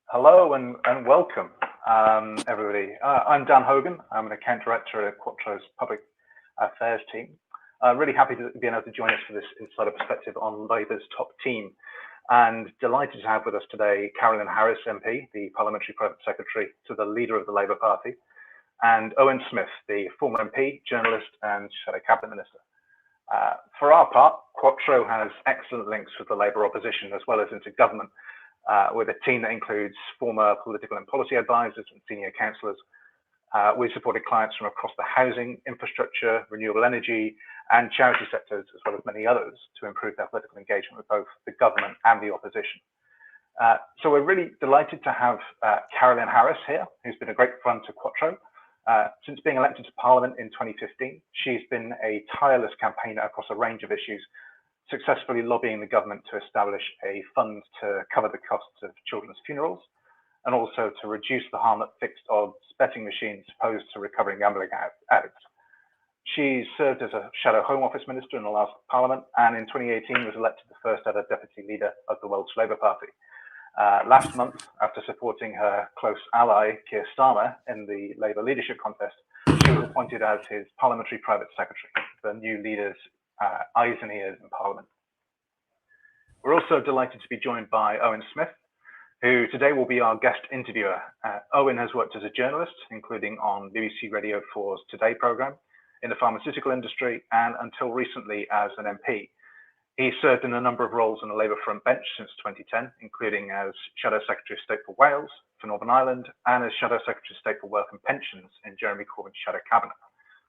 Hello and welcome, everybody. I'm Dan Hogan. I'm an account director at Quattro's public affairs team. Really happy to be able to join us for this insider perspective on Labour's top team, and delighted to have with us today Carolyn Harris MP, the Parliamentary Private Secretary to the leader of the Labour Party, and Owen Smith, the former MP, journalist and Shadow Cabinet Minister. For our part, Quattro has excellent links with the Labour opposition as well as into government, with a team that includes former political and policy advisors and senior councillors. We've supported clients from across the housing, infrastructure, renewable energy and charity sectors, as well as many others, to improve their political engagement with both the government and the opposition. So we're really delighted to have Carolyn Harris here, who's been a great friend to Quattro. Since being elected to Parliament in 2015, she's been a tireless campaigner across a range of issues, successfully lobbying the government to establish a fund to cover the costs of children's funerals, and also to reduce the harm that fixed odds betting machines pose to recovering gambling addicts. She served as a Shadow Home Office Minister in the last Parliament, and in 2018 was elected the first ever Deputy Leader of the Welsh Labour Party. Last month, after supporting her close ally, Keir Starmer, in the Labour leadership contest, she was appointed as his Parliamentary Private Secretary, the new leader's eyes and ears in Parliament. We're also delighted to be joined by Owen Smith, who today will be our guest interviewer. Owen has worked as a journalist, including on BBC Radio 4's Today programme, in the pharmaceutical industry, and until recently as an MP. He served in a number of roles on the Labour front bench since 2010, including as Shadow Secretary of State for Wales, for Northern Ireland, and as Shadow Secretary of State for Work and Pensions in Jeremy Corbyn's Shadow Cabinet,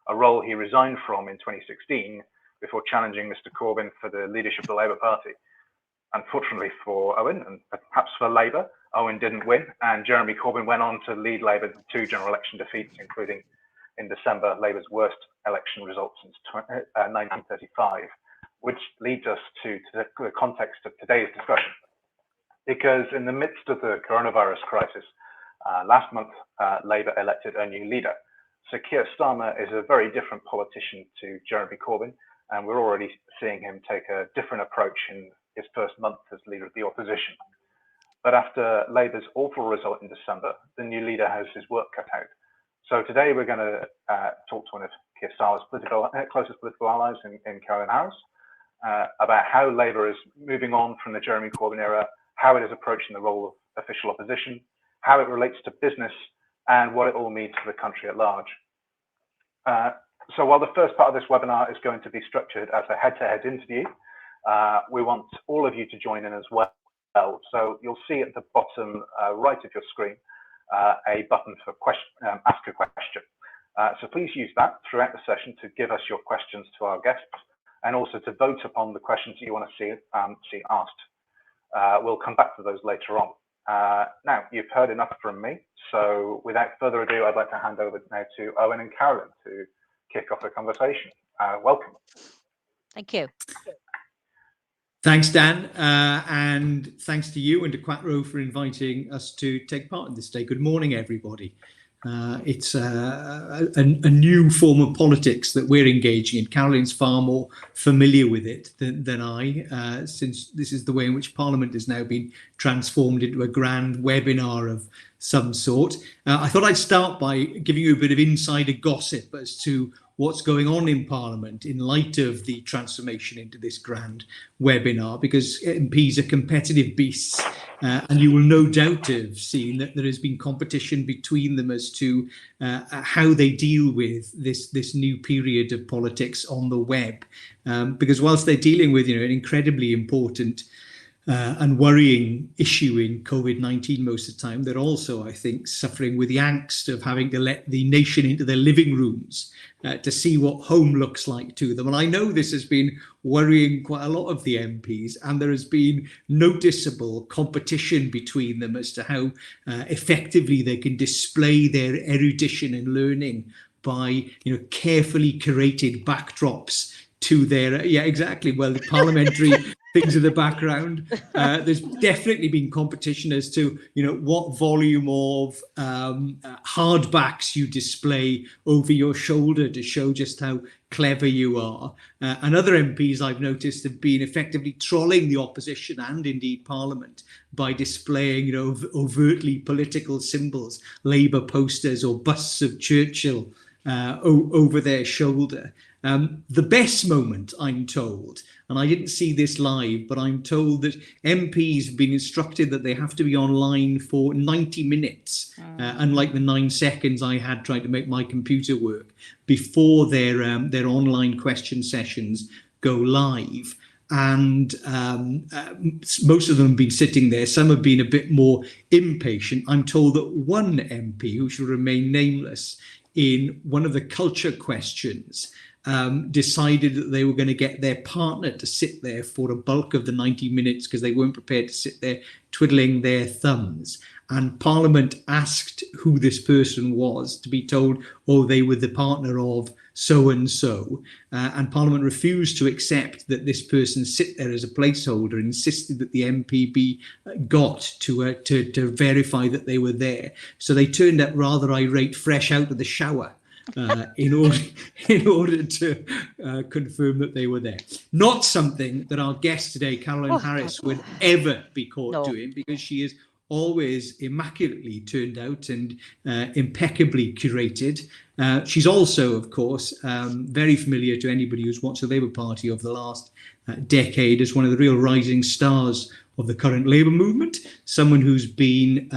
a role he resigned from in 2016 before challenging Mr Corbyn for the leadership of the Labour Party. Unfortunately for Owen, and perhaps for Labour, Owen didn't win, and Jeremy Corbyn went on to lead Labour to 2 general election defeats, including in December, Labour's worst election result since 1935. Which leads us to the context of today's discussion. Because in the midst of the coronavirus crisis, last month, Labour elected a new leader. Sir Keir Starmer is a very different politician to Jeremy Corbyn, and we're already seeing him take a different approach in his first month as leader of the opposition. But after Labour's awful result in December, the new leader has his work cut out. So today we're going to talk to one of Keir Starmer's closest political allies in Carolyn Harris, about how Labour is moving on from the Jeremy Corbyn era, how it is approaching the role of official opposition, how it relates to business, and what it all means for the country at large. So while the first part of this webinar is going to be structured as a head-to-head interview, we want all of you to join in as well. So you'll see at the bottom right of your screen a button for ask a question. So please use that throughout the session to give us your questions to our guests, and also to vote upon the questions that you want to see asked. We'll come back to those later on. Now, you've heard enough from me, so without further ado, I'd like to hand over now to Owen and Carolyn to kick off the conversation. Welcome. Thank you. Thanks, Dan, and thanks to you and to Quattro for inviting us to take part in this day. Good morning, everybody. It's a new form of politics that we're engaging in. Carolyn's far more familiar with it than I, since this is the way in which Parliament has now been transformed into a grand webinar of some sort. I thought I'd start by giving you a bit of insider gossip as to what's going on in Parliament in light of the transformation into this grand webinar, because MPs are competitive beasts, and you will no doubt have seen that there has been competition between them as to how they deal with this new period of politics on the web, because whilst they're dealing with an incredibly important and worrying issue in COVID-19 most of the time, they're also, I think, suffering with the angst of having to let the nation into their living rooms to see what home looks like to them. And I know this has been worrying quite a lot of the MPs, and there has been noticeable competition between them as to how effectively they can display their erudition and learning by carefully curated backdrops to their the parliamentary things in the background. There's definitely been competition as to what volume of hardbacks you display over your shoulder to show just how clever you are. And other MPs I've noticed have been effectively trolling the opposition and indeed Parliament by displaying, overtly political symbols, Labour posters or busts of Churchill over their shoulder. The best moment, I'm told, and I didn't see this live, but I'm told that MPs have been instructed that they have to be online for 90 minutes, unlike the 9 seconds I had trying to make my computer work, before their online question sessions go live. And most of them have been sitting there. Some have been a bit more impatient. I'm told that one MP, who shall remain nameless, in one of the culture questions, decided that they were going to get their partner to sit there for a bulk of the 90 minutes because they weren't prepared to sit there twiddling their thumbs. And Parliament asked who this person was, to be told, oh, they were the partner of so-and-so. And Parliament refused to accept that this person sit there as a placeholder and insisted that the MP be got to verify that they were there. So they turned up rather irate, fresh out of the shower, in order to confirm that they were there. Not something that our guest today, Carolyn Harris, would ever be caught doing, because she is always immaculately turned out and impeccably curated. She's also, of course, very familiar to anybody who's watched the Labour Party over the last decade as one of the real rising stars of the current Labour movement, someone who's been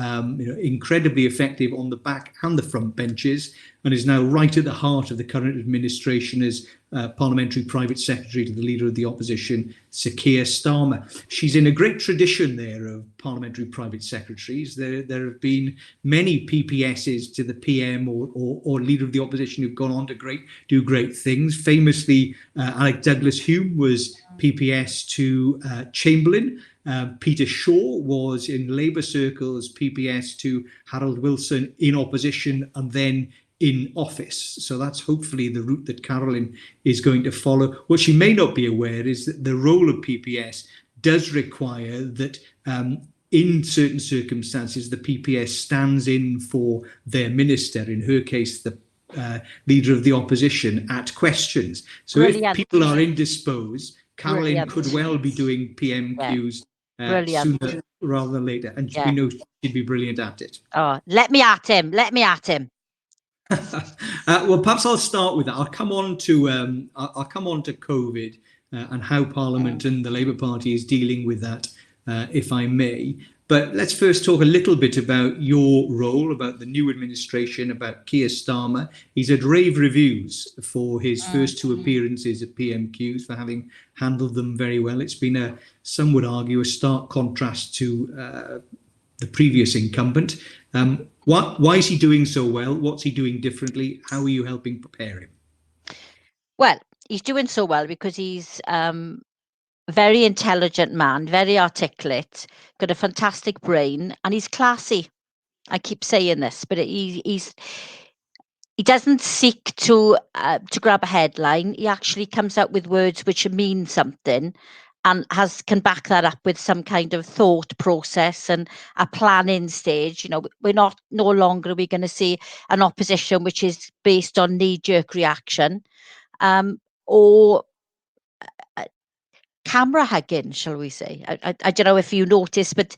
incredibly effective on the back and the front benches, and is now right at the heart of the current administration as Parliamentary Private Secretary to the Leader of the Opposition, Sir Keir Starmer. She's in a great tradition there of Parliamentary Private Secretaries. There have been many PPSs to the PM or Leader of the Opposition who've gone on to do great things. Famously, Alec Douglas-Home was PPS to Chamberlain. Peter Shaw was in Labour circles PPS to Harold Wilson in opposition and then in office. So that's hopefully the route that Carolyn is going to follow. What she may not be aware is that the role of PPS does require that in certain circumstances the PPS stands in for their minister, in her case the Leader of the Opposition, at questions. So if people are indisposed, Carolyn could well be doing PMQs sooner rather than later, and we know she'd be brilliant at it. Oh, let me at him. Well, perhaps I'll start with that. I'll come on to COVID and how Parliament and the Labour Party is dealing with that, if I may. But let's first talk a little bit about your role, about the new administration, about Keir Starmer. He's had rave reviews for his first 2 appearances at PMQs, for having handled them very well. It's been some would argue, a stark contrast to the previous incumbent. Why is he doing so well? What's he doing differently? How are you helping prepare him? Well, he's doing so well because he's very intelligent man, very articulate, got a fantastic brain, and he's classy. I keep saying this, but he doesn't seek to grab a headline. He actually comes out with words which mean something, and can back that up with some kind of thought process and a planning stage. We're no longer going to see an opposition which is based on knee-jerk reaction, or camera hugging, shall we say. I don't know if you noticed, but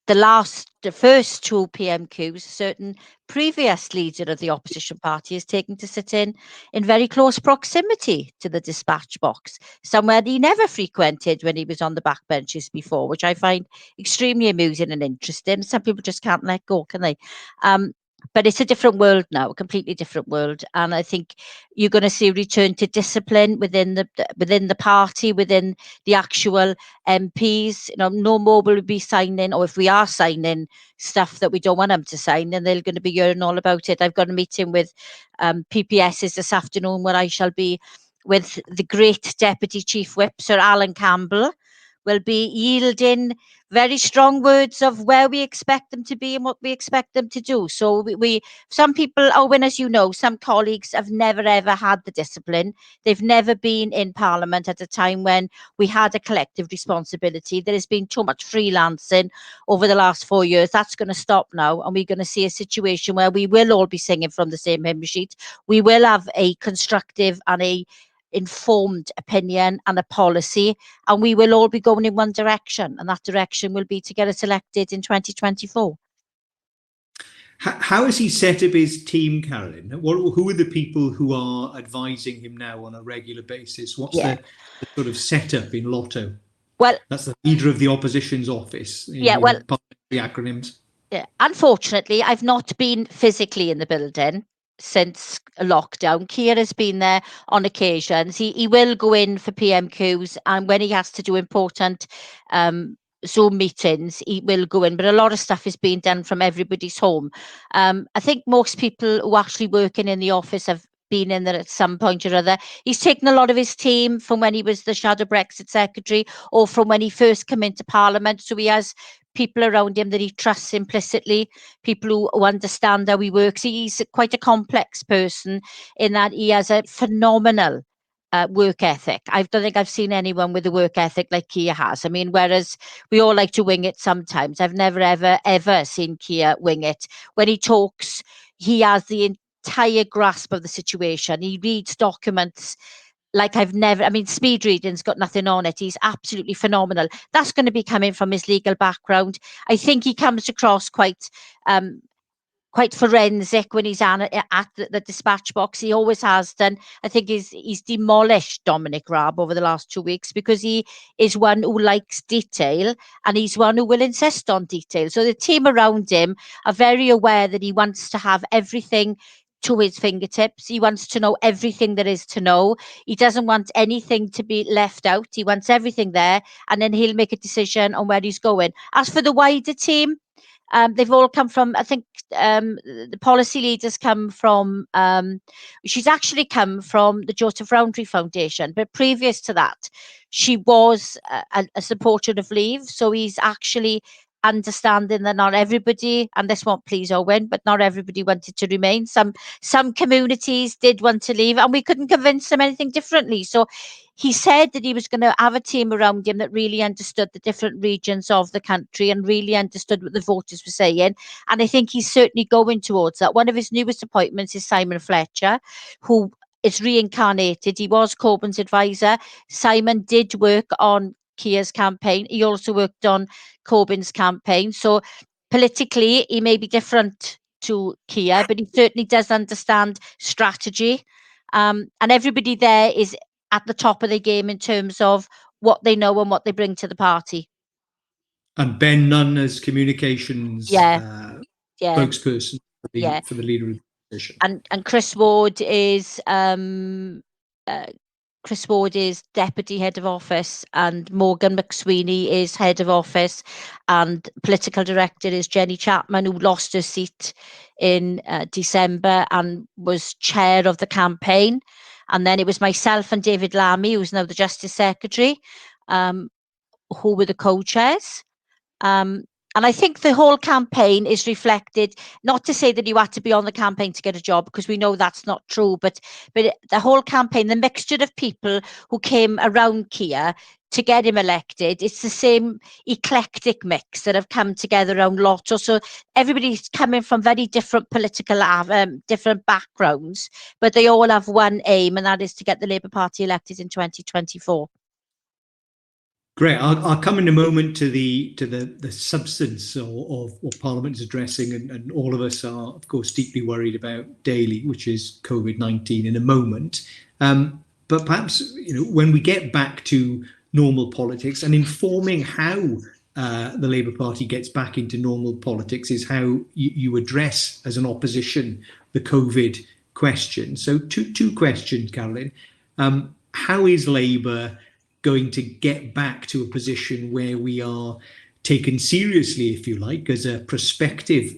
the first 2 PMQs, a certain previous leader of the opposition party is taken to sit in very close proximity to the dispatch box, somewhere he never frequented when he was on the backbenches before, which I find extremely amusing and interesting. Some people just can't let go, can they? But it's a different world now, a completely different world, and I think you're going to see a return to discipline within the party, within the actual MPs. No more will we be signing, or if we are signing stuff that we don't want them to sign, then they're going to be hearing all about it. I've got a meeting with PPSs this afternoon where I shall be with the great Deputy Chief Whip, Sir Alan Campbell, will be yielding very strong words of where we expect them to be and what we expect them to do. So some people, Owen, as you know, some colleagues have never ever had the discipline. They've never been in Parliament at a time when we had a collective responsibility. There has been too much freelancing over the last 4 years. That's going to stop now, and we're going to see a situation where we will all be singing from the same hymn sheet. We will have a constructive and a informed opinion and a policy, and we will all be going in one direction, and that direction will be to get us elected in 2024. How has he set up his team, Carolyn? Who are the people who are advising him now on a regular basis? What's the sort of setup in Lotto? Well, that's the leader of the opposition's office. Well, the acronyms. Yeah, unfortunately, I've not been physically in the building since lockdown. Keir has been there on occasions. He will go in for PMQs, and when he has to do important Zoom meetings, he will go in. But a lot of stuff is being done from everybody's home. I think most people who are actually working in the office have been in there at some point or other. He's taken a lot of his team from when he was the Shadow Brexit Secretary, or from when he first came into Parliament. So he has people around him that he trusts implicitly, people who understand how he works. He's quite a complex person in that he has a phenomenal work ethic. I don't think I've seen anyone with a work ethic like Keir has. I mean, whereas we all like to wing it sometimes, I've never, ever seen Keir wing it. When he talks, he has the entire grasp of the situation. He reads documents like I've never, I mean, speed reading's got nothing on it. He's absolutely phenomenal. That's going to be coming from his legal background. I think he comes across quite forensic when he's at the dispatch box. He always has done. I think he's demolished Dominic Raab over the last 2 weeks, because he is one who likes detail, and he's one who will insist on detail. So the team around him are very aware that he wants to have everything to his fingertips. He wants to know everything there is to know. He doesn't want anything to be left out. He wants everything there, and then he'll make a decision on where he's going. As for the wider team, they've all come from, I think, the policy leaders come from, she's actually come from the Joseph Rowntree Foundation, but previous to that, she was a supporter of Leave. So he's actually understanding that not everybody, and this won't please Owen, but not everybody wanted to remain. Some communities did want to leave, and we couldn't convince them anything differently. So he said that he was going to have a team around him that really understood the different regions of the country and really understood what the voters were saying. And I think he's certainly going towards that. One of his newest appointments is Simon Fletcher, who is reincarnated. He was Corbyn's advisor. Simon did work on Keir's campaign. He also worked on Corbyn's campaign. So politically, he may be different to Keir, but he certainly does understand strategy. And everybody there is at the top of the game in terms of what they know and what they bring to the party. And Ben Nunn as communications spokesperson for the leader of the opposition. And Chris Ward is deputy head of office, and Morgan McSweeney is head of office, and political director is Jenny Chapman, who lost her seat in December and was chair of the campaign. And then it was myself and David Lammy, who's now the Justice Secretary, who were the co-chairs. And I think the whole campaign is reflected, not to say that you had to be on the campaign to get a job, because we know that's not true, but the whole campaign, the mixture of people who came around Keir to get him elected, it's the same eclectic mix that have come together around Lotto. So everybody's coming from very different political, different backgrounds, but they all have one aim, and that is to get the Labour Party elected in 2024. Great. I'll come in a moment to the substance of what Parliament is addressing, and all of us are, of course, deeply worried about daily, which is COVID-19, in a moment. But perhaps, when we get back to normal politics, and informing how the Labour Party gets back into normal politics is how you address, as an opposition, the COVID question. So two questions, Carolyn. How is Labour going to get back to a position where we are taken seriously, if you like, as a prospective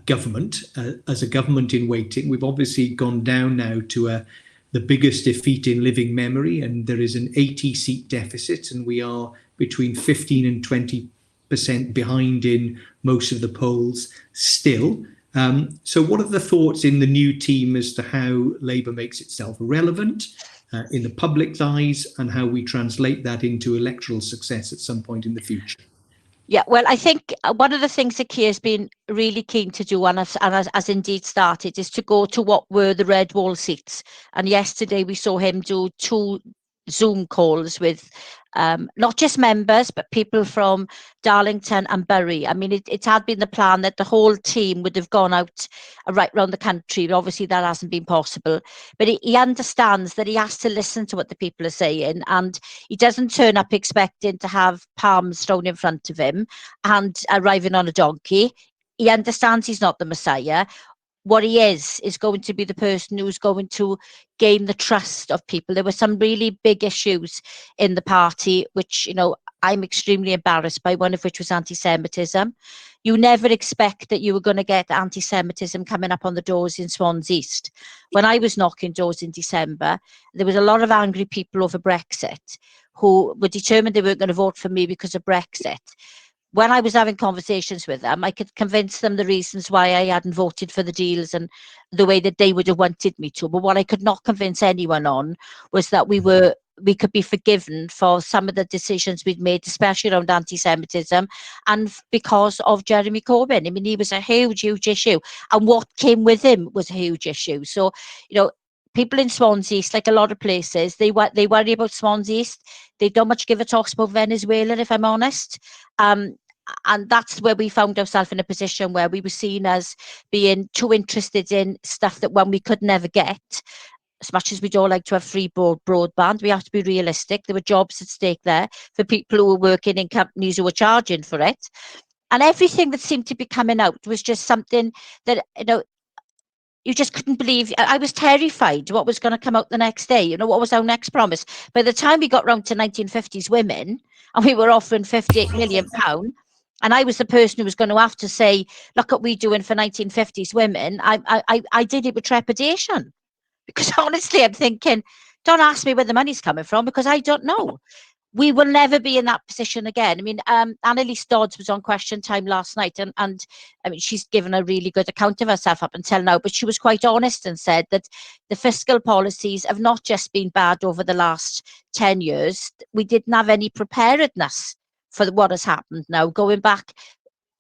government, as a government in waiting? We've obviously gone down now to a the biggest defeat in living memory, and there is an 80-seat deficit, and we are between 15 and 20% behind in most of the polls still. So what are the thoughts in the new team as to how Labour makes itself relevant in the public's eyes, and how we translate that into electoral success at some point in the future? Yeah, well, I think one of the things that Keir's been really keen to do, and has indeed started, is to go to what were the red wall seats. And yesterday we saw him do 2 Zoom calls with not just members, but people from Darlington and Bury. I mean, it had been the plan that the whole team would have gone out right around the country, but obviously that hasn't been possible. But he understands that he has to listen to what the people are saying, and he doesn't turn up expecting to have palms thrown in front of him and arriving on a donkey. He understands he's not the Messiah. What he is going to be the person who's going to gain the trust of people. There were some really big issues in the party, which, you know, I'm extremely embarrassed by, one of which was anti-Semitism. You never expect that you were going to get anti-Semitism coming up on the doors in Swans East. When I was knocking doors in December, there was a lot of angry people over Brexit who were determined they weren't going to vote for me because of Brexit. When I was having conversations with them, I could convince them the reasons why I hadn't voted for the deals and the way that they would have wanted me to. But what I could not convince anyone on was that we could be forgiven for some of the decisions we'd made, especially around anti-Semitism, and because of Jeremy Corbyn. I mean, he was a huge, huge issue, and what came with him was a huge issue. So, you know, people in Swans East, like a lot of places, they worry about Swans East. They don't much give a toss about Venezuela, if I'm honest. And that's where we found ourselves in a position where we were seen as being too interested in stuff that one we could never get. As much as we'd all like to have free broadband, we have to be realistic. There were jobs at stake there for people who were working in companies who were charging for it. And everything that seemed to be coming out was just something that, you know, you just couldn't believe. I was terrified what was going to come out the next day. You know, what was our next promise? By the time we got round to 1950s women, and we were offering £58 million, and I was the person who was going to have to say, look what we're doing for 1950s women, I did it with trepidation. Because honestly, I'm thinking, don't ask me where the money's coming from, because I don't know. We will never be in that position again. I mean, Annalise Dodds was on Question Time last night, and I mean, she's given a really good account of herself up until now, but she was quite honest and said that the fiscal policies have not just been bad over the last 10 years. We didn't have any preparedness for what has happened now, going back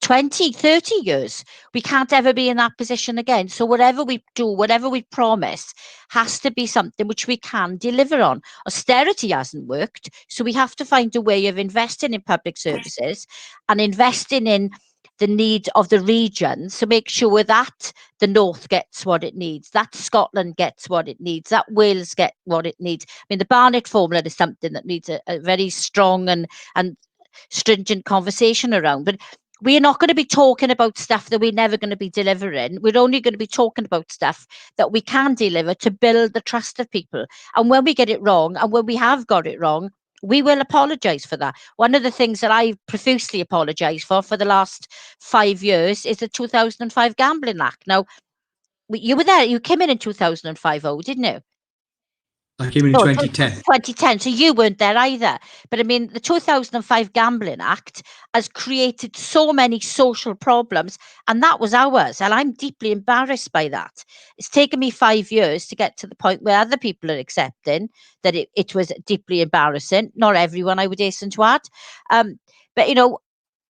20, 30 years. We can't ever be in that position again. So whatever we do, whatever we promise, has to be something which we can deliver on. Austerity hasn't worked, so we have to find a way of investing in public services and investing in the need of the region to make sure that the North gets what it needs, that Scotland gets what it needs, that Wales get what it needs. I mean, the Barnett formula is something that needs a very strong and stringent conversation around. But we're not going to be talking about stuff that we're never going to be delivering. We're only going to be talking about stuff that we can deliver to build the trust of people. And when we get it wrong, and when we have got it wrong, we will apologise for that. One of the things that I profusely apologise for the last 5 years is the 2005 Gambling Act. Now, you were there. You came in 2005, didn't you? I came in 2010. 2010, so you weren't there either. But I mean, the 2005 Gambling Act has created so many social problems, and that was ours. And I'm deeply embarrassed by that. It's taken me 5 years to get to the point where other people are accepting that it was deeply embarrassing. Not everyone, I would hasten to add. But, you know,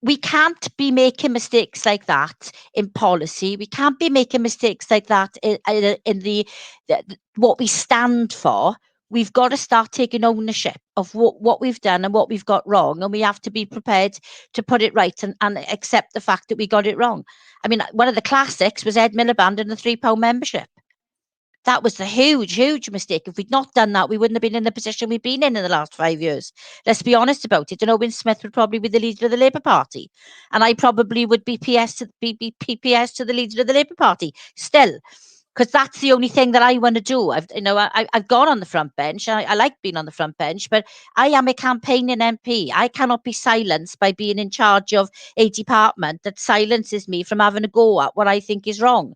we can't be making mistakes like that in policy. We can't be making mistakes like that in the what we stand for. We've got to start taking ownership of what we've done and what we've got wrong, and we have to be prepared to put it right and accept the fact that we got it wrong. I mean, one of the classics was Ed Miliband and the £3 membership. That was a huge, huge mistake. If we'd not done that, we wouldn't have been in the position we've been in the last 5 years. Let's be honest about it. And Owen Smith would probably be the leader of the Labour Party. And I probably would be PPS to the leader of the Labour Party still. Because that's the only thing that I want to do. I've gone on the front bench. I like being on the front bench, but I am a campaigning MP. I cannot be silenced by being in charge of a department that silences me from having a go at what I think is wrong.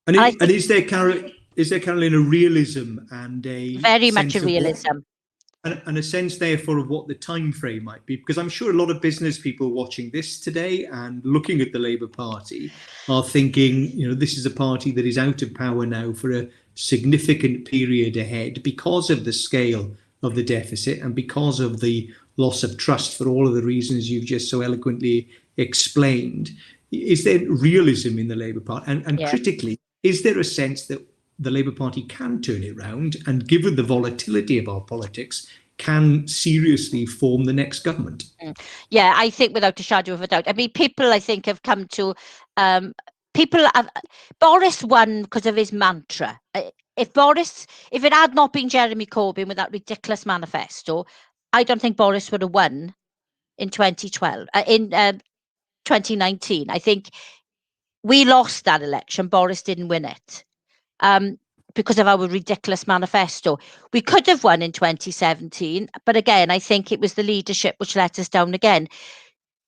And is there, Carol, Carolyn, a realism and a Very much sense a of realism. and a sense, therefore, of what the time frame might be? Because I'm sure a lot of business people watching this today and looking at the Labour Party are thinking, this is a party that is out of power now for a significant period ahead because of the scale of the deficit and because of the loss of trust for all of the reasons you've just so eloquently explained. Is there realism in the Labour Party? And critically, is there a sense that the Labour Party can turn it round and, given the volatility of our politics, can seriously form the next government? Yeah, I think without a shadow of a doubt. I mean, people, I think, have come to... Boris won because of his mantra. If it had not been Jeremy Corbyn with that ridiculous manifesto, I don't think Boris would have won in 2012, in 2019. I think we lost that election. Boris didn't win it because of our ridiculous manifesto. We could have won in 2017, but again, I think it was the leadership which let us down again.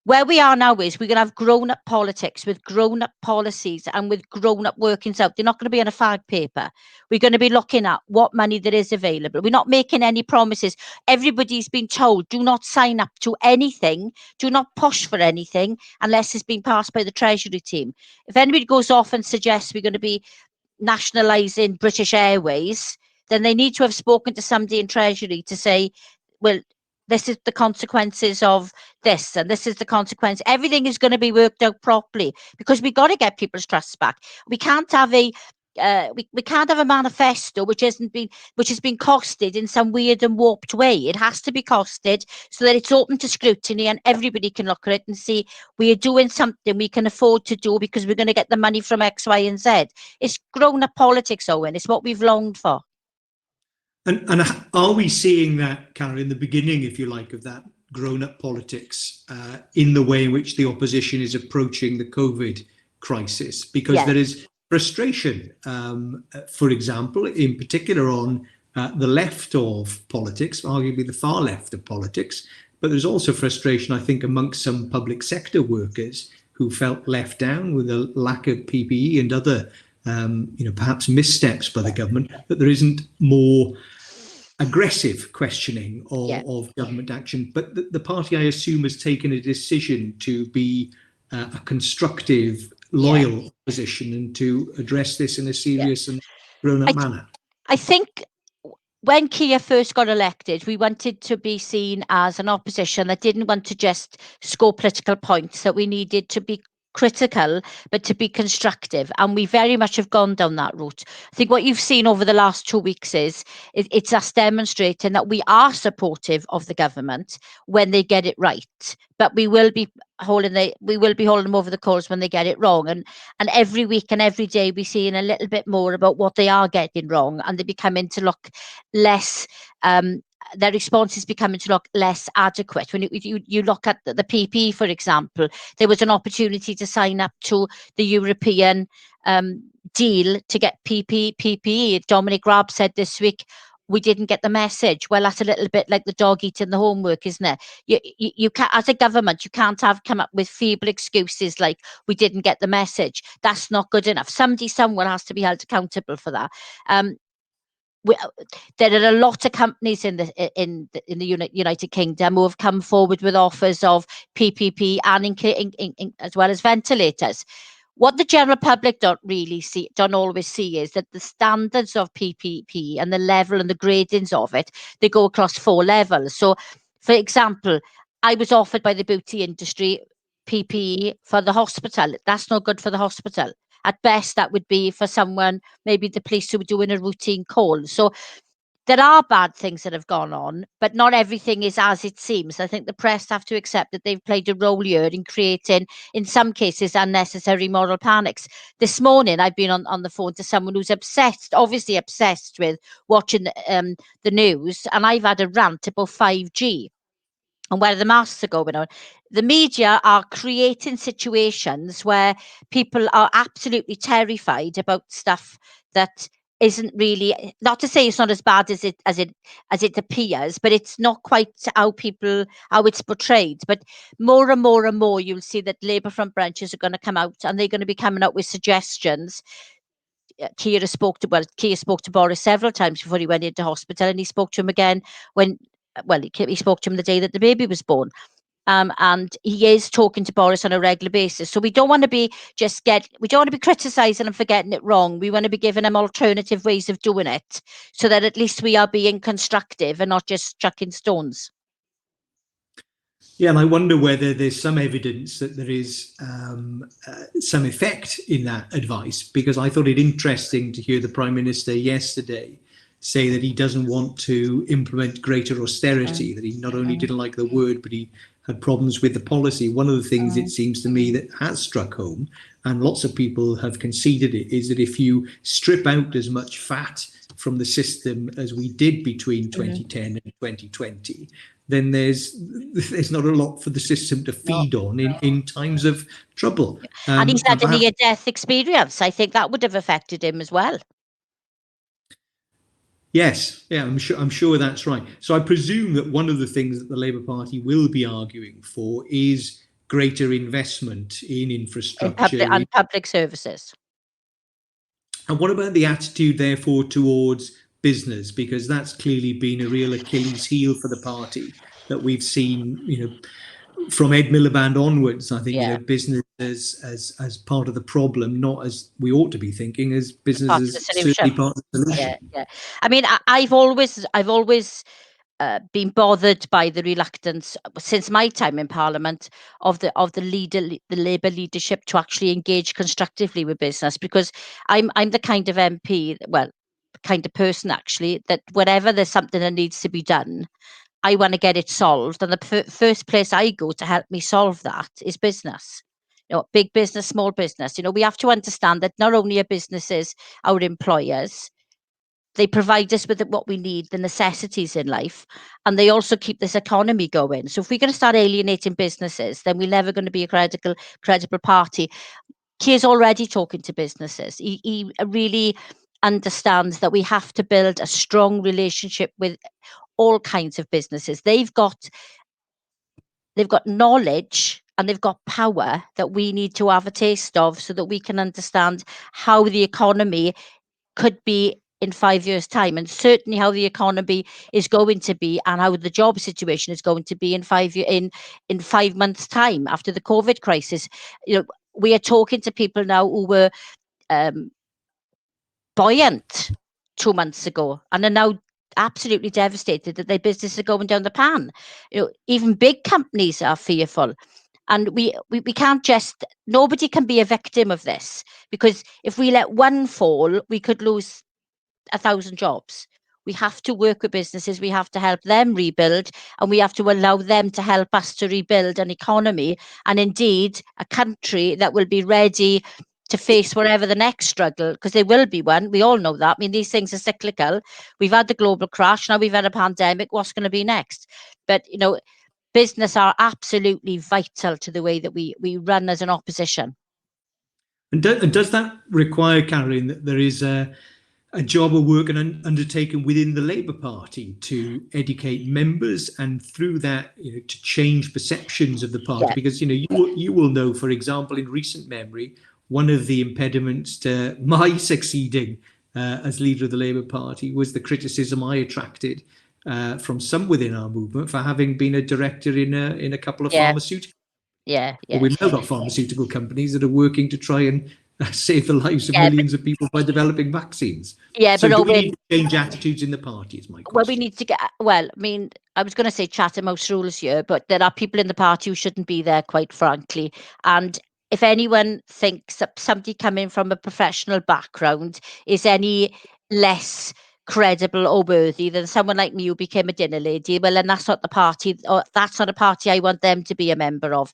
Where we are now is we're going to have grown-up politics with grown-up policies and with grown-up workings out. They're not going to be on a fag paper. We're going to be looking at what money there is available. We're not making any promises. Everybody's been told, do not sign up to anything, do not push for anything unless it's been passed by the Treasury team. If anybody goes off and suggests we're going to be nationalising British Airways, then they need to have spoken to somebody in Treasury to say, well, this is the consequences of this, and this is the consequence. Everything is going to be worked out properly because we've got to get people's trust back. We can't have a we can't have a manifesto which has been costed in some weird and warped way. It has to be costed so that it's open to scrutiny and everybody can look at it and see we are doing something we can afford to do because we're going to get the money from X, Y, and Z. It's grown-up politics, Owen. It's what we've longed for. And are we seeing that, Carolyn, the beginning, if you like, of that grown-up politics in the way in which the opposition is approaching the COVID crisis? Because there is frustration, for example, in particular on the left of politics, arguably the far left of politics, but there's also frustration, I think, amongst some public sector workers who felt left down with a lack of PPE and other perhaps missteps by the government, that there isn't more aggressive questioning of government action. But the party, I assume, has taken a decision to be a constructive, loyal opposition and to address this in a serious and grown-up manner. I think when Keir first got elected, we wanted to be seen as an opposition that didn't want to just score political points, that we needed to be critical but to be constructive, and we very much have gone down that route. I think what you've seen over the last 2 weeks is it's us demonstrating that we are supportive of the government when they get it right, but we will be holding them over the coals when they get it wrong, and every week and every day we're seeing a little bit more about what they are getting wrong, and they're becoming to look less their response is becoming to look less adequate. When you look at the PP, for example, there was an opportunity to sign up to the European deal to get PPE. Dominic Raab said this week, we didn't get the message. Well, that's a little bit like the dog eating the homework, isn't it? You can't, as a government, you can't come up with feeble excuses like we didn't get the message. That's not good enough. Somebody somewhere has to be held accountable for that. There are a lot of companies in the United Kingdom who have come forward with offers of PPP and as well as ventilators. What the general public don't always see is that the standards of PPP and the level and the gradings of it, they go across 4 levels. So, for example, I was offered by the beauty industry PPE for the hospital. That's not good for the hospital. At best, that would be for someone, maybe the police who were doing a routine call. So there are bad things that have gone on, but not everything is as it seems. I think the press have to accept that they've played a role here in creating, in some cases, unnecessary moral panics. This morning, I've been on the phone to someone who's obviously obsessed with watching the news, and I've had a rant about 5G. And where the masks are going on. The media are creating situations where people are absolutely terrified about stuff that isn't really, not to say it's not as bad as it appears, but it's not quite how it's portrayed. But more and more and more, you'll see that Labour front branches are going to come out and they're going to be coming out with suggestions Keir spoke to Boris several times before he went into hospital, and he spoke to him again when, he spoke to him the day that the baby was born. And he is talking to Boris on a regular basis. So we don't want to be criticising and forgetting it wrong. We want to be giving them alternative ways of doing it, so that at least we are being constructive and not just chucking stones. Yeah, and I wonder whether there's some evidence that there is some effect in that advice, because I thought it interesting to hear the Prime Minister yesterday say that he doesn't want to implement greater austerity, that he not only didn't like the word, but he had problems with the policy. One of the things it seems to me that has struck home, and lots of people have conceded it, is that if you strip out as much fat from the system as we did between 2010 and 2020, then there's not a lot for the system to feed on in times of trouble. And he's had a near-death experience. I think that would have affected him as well. Yes, yeah, I'm sure that's right. So I presume that one of the things that the Labour Party will be arguing for is greater investment in infrastructure and public services. And what about the attitude, therefore, towards business? Because that's clearly been a real Achilles heel for the party that we've seen, from Ed Miliband onwards. I think business as part of the problem, not as we ought to be thinking, as business as certainly part of the solution. Yeah. I mean, I've always been bothered by the reluctance since my time in Parliament of the Labour leadership to actually engage constructively with business, because I'm the kind of MP, kind of person actually, that whenever there's something that needs to be done, I want to get it solved, and the first place I go to help me solve that is business. Big business, small business. We have to understand that not only are businesses our employers, they provide us with what we need, the necessities in life, and they also keep this economy going. So if we're going to start alienating businesses, then we're never going to be a credible party. Keir's already talking to businesses. He really understands that we have to build a strong relationship with all kinds of businesses. They've got knowledge and they've got power that we need to have a taste of, so that we can understand how the economy could be in 5 years' time, and certainly how the economy is going to be, and how the job situation is going to be in 5 months' time after the COVID crisis. We are talking to people now who were buoyant 2 months ago and are now absolutely devastated that their business is going down the pan. Even big companies are fearful. And we can't nobody can be a victim of this, because if we let one fall, we could lose 1,000 jobs. We have to work with businesses. We have to help them rebuild, and we have to allow them to help us to rebuild an economy, and indeed a country that will be ready to face whatever the next struggle, because there will be one. We all know that. I mean, these things are cyclical. We've had the global crash. Now we've had a pandemic. What's going to be next? But, business are absolutely vital to the way that we run as an opposition. And does that require, Carolyn, that there is a job of work undertaken within the Labour Party to educate members, and through that, to change perceptions of the party? Yeah. Because you will know, for example, in recent memory, one of the impediments to my succeeding as leader of the Labour Party was the criticism I attracted from some within our movement for having been a director in a couple of pharmaceutical. Yeah. Well, we've now got pharmaceutical companies that are working to try and save the lives of millions of people by developing vaccines. Yeah, so but do we need to change attitudes in the party, is my question. Well, we need to I was going to say Chattermouse rules here, but there are people in the party who shouldn't be there, quite frankly. And if anyone thinks that somebody coming from a professional background is any less credible or worthy than someone like me who became a dinner lady, well, then that's not the party, or that's not a party I want them to be a member of.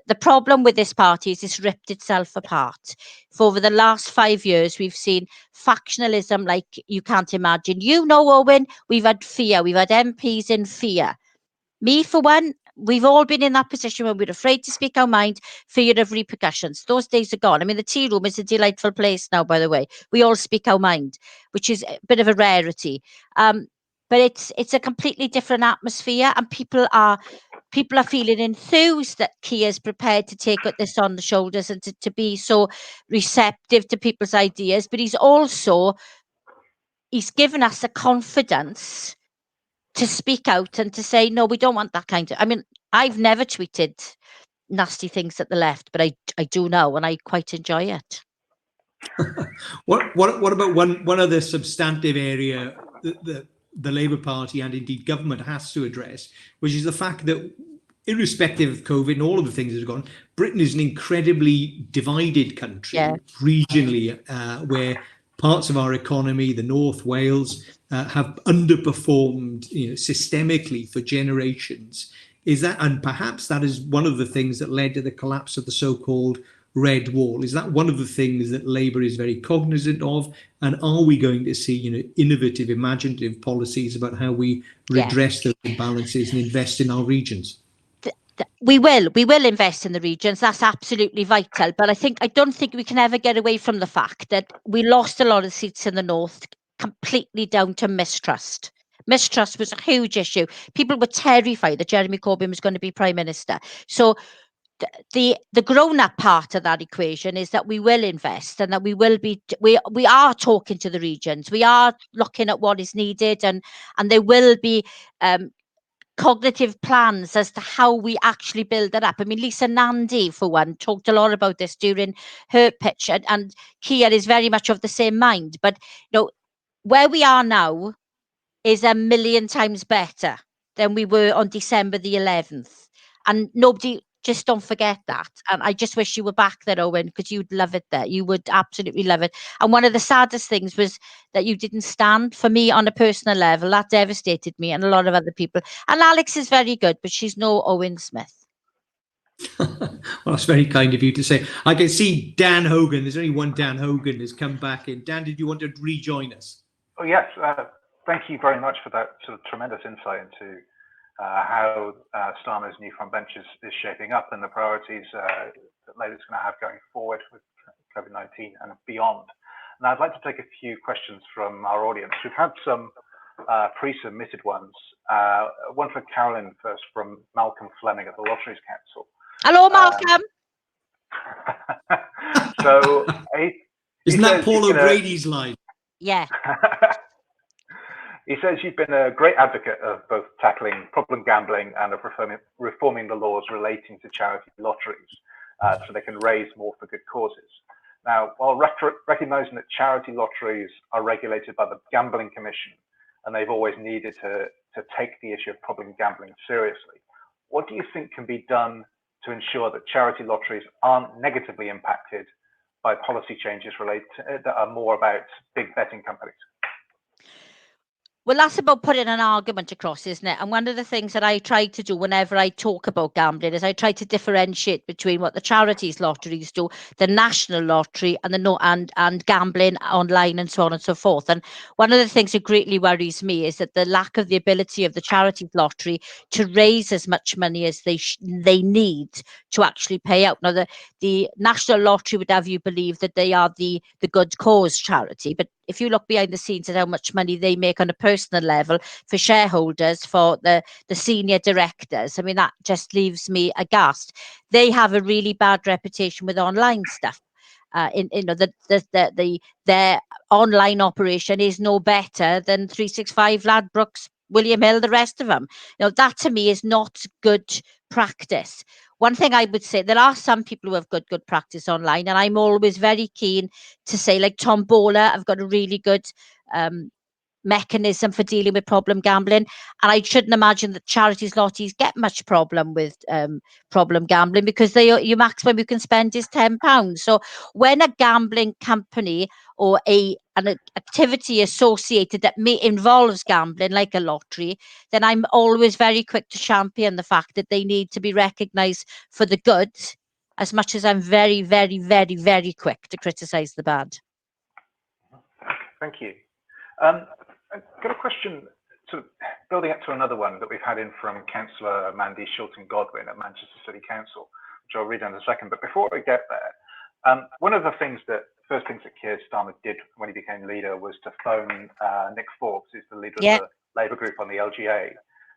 The problem with this party is it's ripped itself apart. For over the last 5 years, we've seen factionalism like you can't imagine. Owen, we've had fear. We've had MPs in fear. Me, for one, we've all been in that position when we're afraid to speak our mind, fear of repercussions. Those days are gone. I mean, the tea room is a delightful place now, by the way. We all speak our mind, which is a bit of a rarity. But it's a completely different atmosphere, and people are people are feeling enthused that Keir's prepared to take this on the shoulders and to be so receptive to people's ideas. But he's given us the confidence to speak out and to say, no, we don't want that kind of. I mean, I've never tweeted nasty things at the left, but I do now, and I quite enjoy it. What about one other substantive area that the Labour Party and indeed government has to address, which is the fact that, irrespective of COVID and all of the things that have gone, Britain is an incredibly divided country regionally, where parts of our economy, the North Wales, have underperformed, systemically for generations. Is that, and perhaps that is one of the things that led to the collapse of the so-called Red Wall? Is that one of the things that Labour is very cognizant of? And are we going to see, innovative, imaginative policies about how we redress those imbalances and invest in our regions? We will invest in the regions. That's absolutely vital. But I don't think we can ever get away from the fact that we lost a lot of seats in the North completely down to mistrust. Mistrust was a huge issue. People were terrified that Jeremy Corbyn was going to be Prime Minister. So the grown-up part of that equation is that we will invest, and that we are talking to the regions. We are looking at what is needed, and there will be cognitive plans as to how we actually build it up. I mean, Lisa Nandy, for one, talked a lot about this during her pitch, and Keir is very much of the same mind. But where we are now is a million times better than we were on December the 11th, and nobody. Just don't forget that. And I just wish you were back there, Owen, because you'd love it there. You would absolutely love it. And one of the saddest things was that you didn't stand for me on a personal level. That devastated me and a lot of other people. And Alex is very good, but she's no Owen Smith. Well, that's very kind of you to say. I can see Dan Hogan. There's only one Dan Hogan has come back in. Dan, did you want to rejoin us? Oh, yes. Thank you very much for that sort of tremendous insight into how Starmer's new front bench is shaping up, and the priorities that Labour's going to have going forward with COVID-19 and beyond. Now, I'd like to take a few questions from our audience. We've had some pre-submitted ones. One for Carolyn first, from Malcolm Fleming at the Lotteries Council. Hello, Malcolm. So, isn't that Paul O'Grady's line? Yeah. He says you've been a great advocate of both tackling problem gambling and of reforming the laws relating to charity lotteries so they can raise more for good causes. Now, while recognising that charity lotteries are regulated by the Gambling Commission, and they've always needed to take the issue of problem gambling seriously, what do you think can be done to ensure that charity lotteries aren't negatively impacted by policy changes that are more about big betting companies? Well, that's about putting an argument across, isn't it? And one of the things that I try to do whenever I talk about gambling is I try to differentiate between what the charities lotteries do, the national lottery, and gambling online and so on and so forth. And one of the things that greatly worries me is that the lack of the ability of the charities lottery to raise as much money as they need to actually pay out. Now, the national lottery would have you believe that they are the good cause charity, but if you look behind the scenes at how much money they make on a personal level for shareholders, for the senior directors, I mean, that just leaves me aghast. They have a really bad reputation with online stuff. Their online operation is no better than 365 Ladbrokes, William Hill, the rest of them. That to me is not good practice. One thing I would say, there are some people who have good practice online, and I'm always very keen to say, like Tom Bowler, I've got a really good mechanism for dealing with problem gambling, and I shouldn't imagine that charities lotteries get much problem with problem gambling, because your maximum you can spend is £10. So when a gambling company or an activity associated that involves gambling, like a lottery, then I'm always very quick to champion the fact that they need to be recognised for the good, as much as I'm very, very, very, very quick to criticise the bad. Thank you. I've got a question, sort of building up to another one that we've had in from Councillor Mandy Shilton-Godwin at Manchester City Council, which I'll read in a second. But before I get there, one of the first things that Keir Starmer did when he became leader was to phone Nick Forbes, who's the leader of the Labour group on the LGA,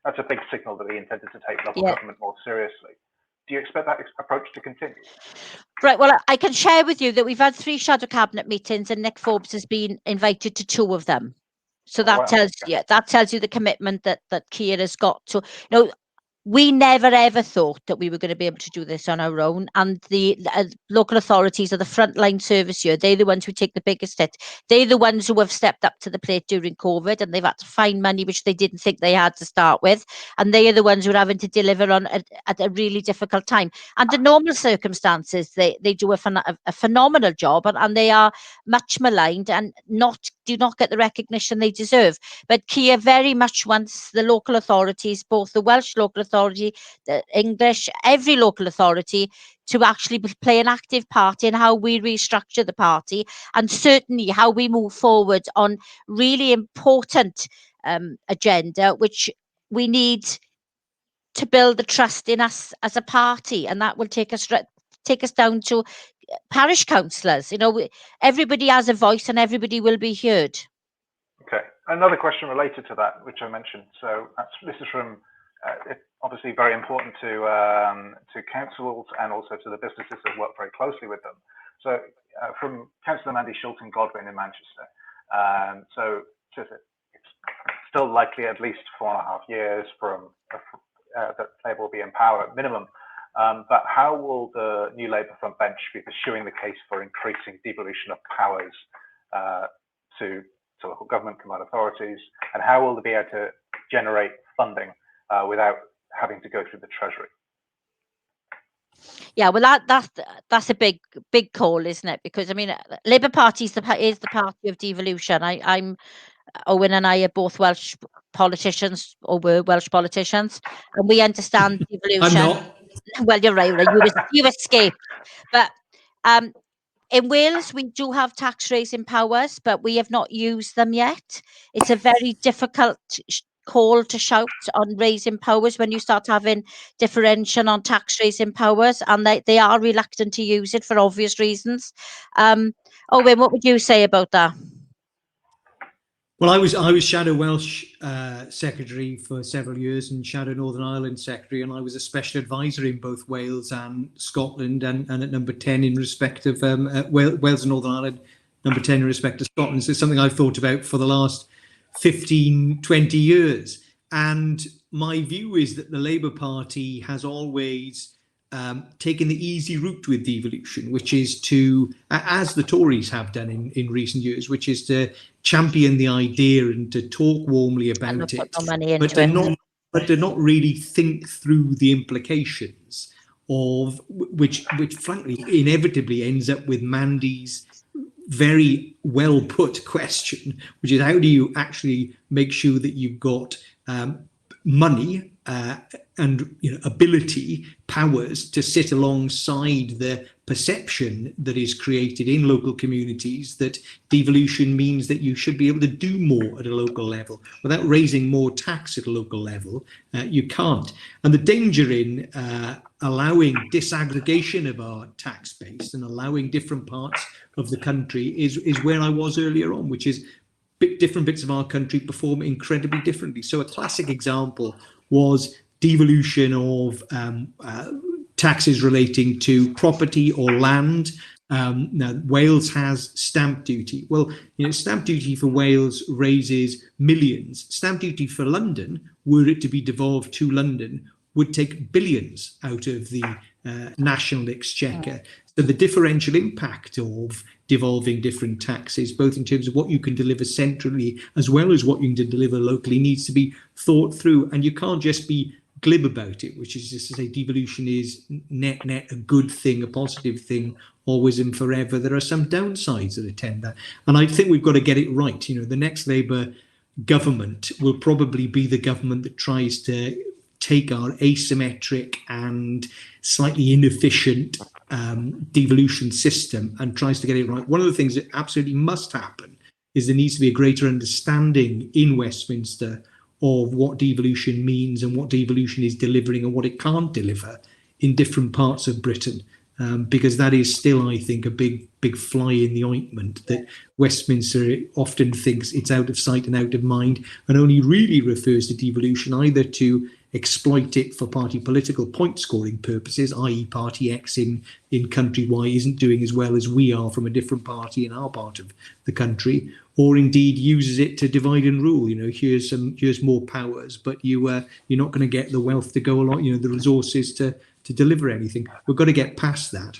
That's a big signal that he intended to take local Yeah. government more seriously. Do you expect that approach to continue? Right. Well, I can share with you that we've had 3 shadow cabinet meetings, and Nick Forbes has been invited to 2 of them. So that wow. tells you the commitment that Keir has got to. We never ever thought that we were going to be able to do this on our own, and the local authorities are the frontline service here. They're the ones who take the biggest hit. They're the ones who have stepped up to the plate during COVID, and they've had to find money which they didn't think they had to start with, and they are the ones who are having to deliver on at a really difficult time. Under normal circumstances, they do a phenomenal job, and they are much maligned and do not get the recognition they deserve. But Keir very much wants the local authorities, both the Welsh local authority, the English, every local authority, to actually play an active part in how we restructure the party, and certainly how we move forward on really important agenda, which we need to build the trust in us as a party, and that will take us down to parish councillors. Everybody has a voice, and everybody will be heard. Okay, another question related to that, which I mentioned. So this is from obviously very important to councils and also to the businesses that work very closely with them. So from Councillor Mandy Shulton Godwin in Manchester. So it's still likely at least 4.5 years from that Labour will be in power at minimum. But how will the new Labour front bench be pursuing the case for increasing devolution of powers to local government, combined authorities, and how will they be able to generate funding without having to go through the Treasury? Yeah, well, that's a big call, isn't it? Because I mean, Labour Party is the party of devolution. Owen and I are both Welsh politicians, or were Welsh politicians, and we understand devolution. I'm not. Well, you're right. You escaped, but in Wales, we do have tax raising powers, but we have not used them yet. It's a very difficult call to shout on raising powers when you start having differentiation on tax raising powers, and they are reluctant to use it for obvious reasons. Owen, what would you say about that? Well, I was Shadow Welsh Secretary for several years and Shadow Northern Ireland Secretary, and I was a special advisor in both Wales and Scotland, and at number 10 in respect of Wales and Northern Ireland, number 10 in respect of Scotland. So it's something I've thought about for the last 15, 20 years. And my view is that the Labour Party has always taken the easy route with devolution, which is to, as the Tories have done in recent years, which is to champion the idea and to talk warmly about it, but to not really think through the implications of which frankly inevitably ends up with Mandy's very well put question, which is how do you actually make sure that you've got money and ability, powers to sit alongside the perception that is created in local communities that devolution means that you should be able to do more at a local level without raising more tax at a local level. You can't. And the danger in allowing disaggregation of our tax base and allowing different parts of the country is where I was earlier on, which is different bits of our country perform incredibly differently. So a classic example was devolution of taxes relating to property or land. Now, Wales has stamp duty. Well, stamp duty for Wales raises millions. Stamp duty for London, were it to be devolved to London, would take billions out of the national exchequer. So the differential impact of devolving different taxes, both in terms of what you can deliver centrally as well as what you can deliver locally, needs to be thought through. And you can't just be glib about it, which is just to say devolution is net a good thing, a positive thing, always and forever. There are some downsides that attend that. And I think we've got to get it right. The next Labour government will probably be the government that tries to take our asymmetric and slightly inefficient devolution system and tries to get it right. One of the things that absolutely must happen is there needs to be a greater understanding in Westminster of what devolution means and what devolution is delivering and what it can't deliver in different parts of Britain. because that is still, I think, a big fly in the ointment, that Westminster often thinks it's out of sight and out of mind, and only really refers to devolution either to exploit it for party political point scoring purposes, i.e. party X in country Y isn't doing as well as we are from a different party in our part of the country, or indeed uses it to divide and rule. Here's more powers, but you're not going to get the wealth to go along, the resources to deliver anything. We've got to get past that,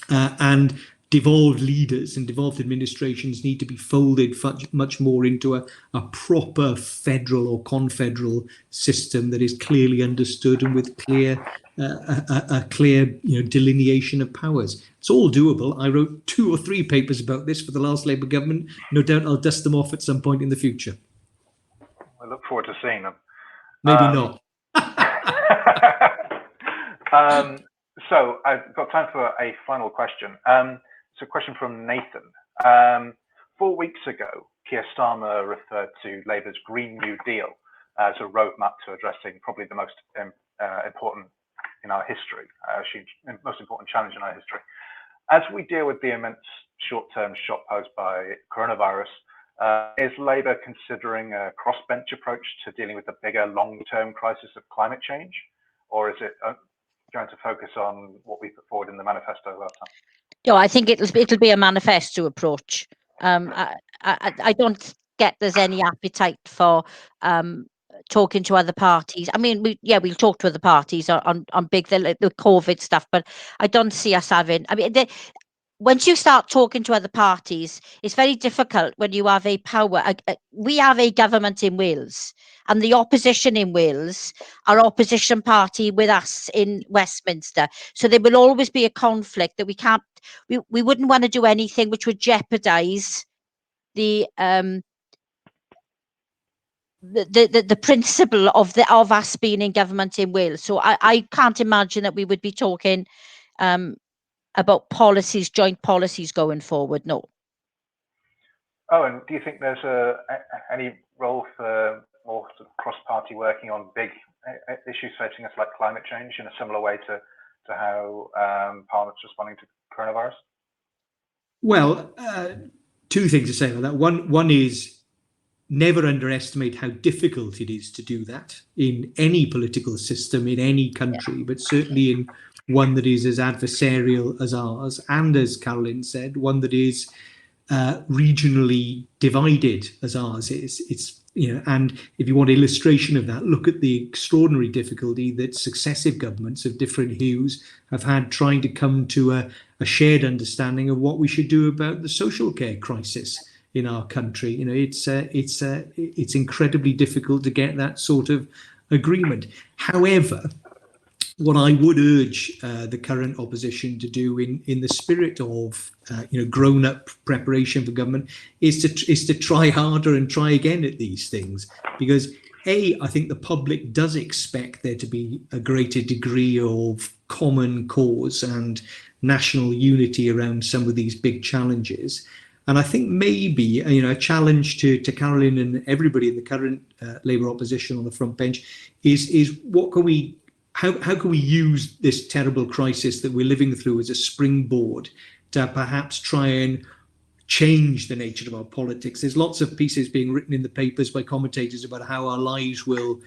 and devolved leaders and devolved administrations need to be folded much more into a proper federal or confederal system that is clearly understood and with a clear delineation of powers. It's all doable. I wrote 2 or 3 papers about this for the last Labour government. No doubt I'll dust them off at some point in the future. I look forward to seeing them. Maybe not. So I've got time for a final question. It's a question from Nathan. 4 weeks ago, Keir Starmer referred to Labour's Green New Deal as a roadmap to addressing probably the most important in our history, most important challenge in our history. As we deal with the immense short-term shock posed by coronavirus, is Labour considering a crossbench approach to dealing with the bigger long-term crisis of climate change, or is it going to focus on what we put forward in the manifesto last time? I think it'll be a manifesto approach. I don't get there's any appetite for talking to other parties. I mean, we'll talk to other parties on big the COVID stuff, but I don't see us having. I mean, once you start talking to other parties, it's very difficult when you have a power. We have a government in Wales, and the opposition in Wales are opposition party with us in Westminster. So there will always be a conflict that we can't. We wouldn't want to do anything which would jeopardise the principle of us being in government in Wales. So I can't imagine that we would be talking about policies, joint policies going forward. No. Oh, and do you think there's any role for more sort of cross-party working on big issues facing us like climate change in a similar way to how Parliament's responding to coronavirus? Well, 2 things to say about that. One is never underestimate how difficult it is to do that in any political system, in any country, but certainly in one that is as adversarial as ours, and as Carolyn said, one that is regionally divided as ours is. It's and if you want illustration of that, look at the extraordinary difficulty that successive governments of different hues have had trying to come to a shared understanding of what we should do about the social care crisis in our country. It's incredibly difficult to get that sort of agreement. However, what I would urge the current opposition to do in the spirit of grown-up preparation for government is to try harder and try again at these things, because I think the public does expect there to be a greater degree of common cause and national unity around some of these big challenges. And I think maybe a challenge to Carolyn and everybody in the current Labour opposition on the front bench is what can we. How can we use this terrible crisis that we're living through as a springboard to perhaps try and change the nature of our politics? There's lots of pieces being written in the papers by commentators about how our lives will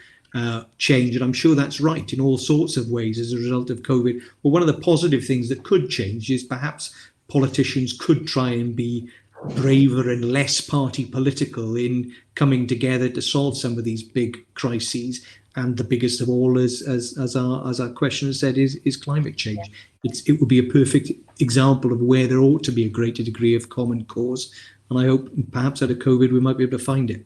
change, and I'm sure that's right in all sorts of ways as a result of COVID. Well, one of the positive things that could change is perhaps politicians could try and be braver and less party political in coming together to solve some of these big crises. And the biggest of all, as our questioner said, is climate change. It would be a perfect example of where there ought to be a greater degree of common cause. And I hope perhaps out of COVID we might be able to find it.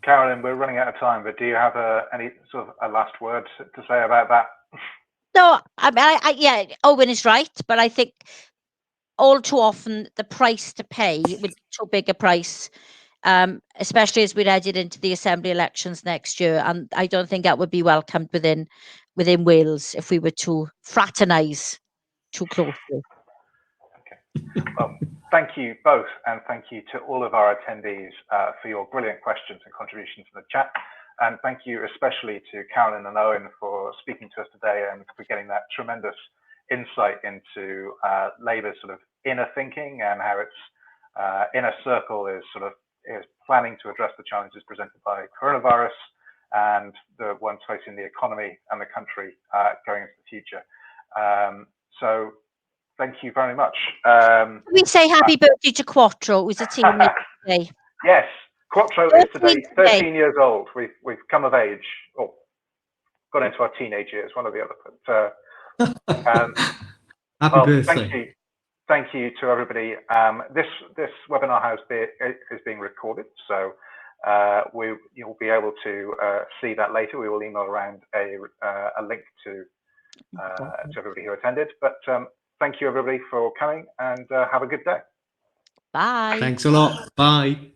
Carolyn, we're running out of time, but do you have any sort of a last word to say about that? No, yeah, Owen is right, but I think all too often the price to pay would be too big a price. Especially as we're headed into the Assembly elections next year, and I don't think that would be welcomed within Wales if we were to fraternise too closely. Okay. Well, thank you both, and thank you to all of our attendees for your brilliant questions and contributions to the chat. And thank you especially to Carolyn and Owen for speaking to us today and for getting that tremendous insight into Labour's sort of inner thinking and how its inner circle is planning to address the challenges presented by coronavirus and the ones facing the economy and the country going into the future. So thank you very much. We say happy birthday to Quattro, who's a teenager today. Yes, Quattro is today 13 years old. We've come of age, or got into our teenage years, one or the other. But happy birthday. Thank you to everybody. This webinar is being recorded, so you'll be able to see that later. We will email around a link to everybody who attended. But thank you everybody for coming, and have a good day. Bye. Thanks a lot. Bye.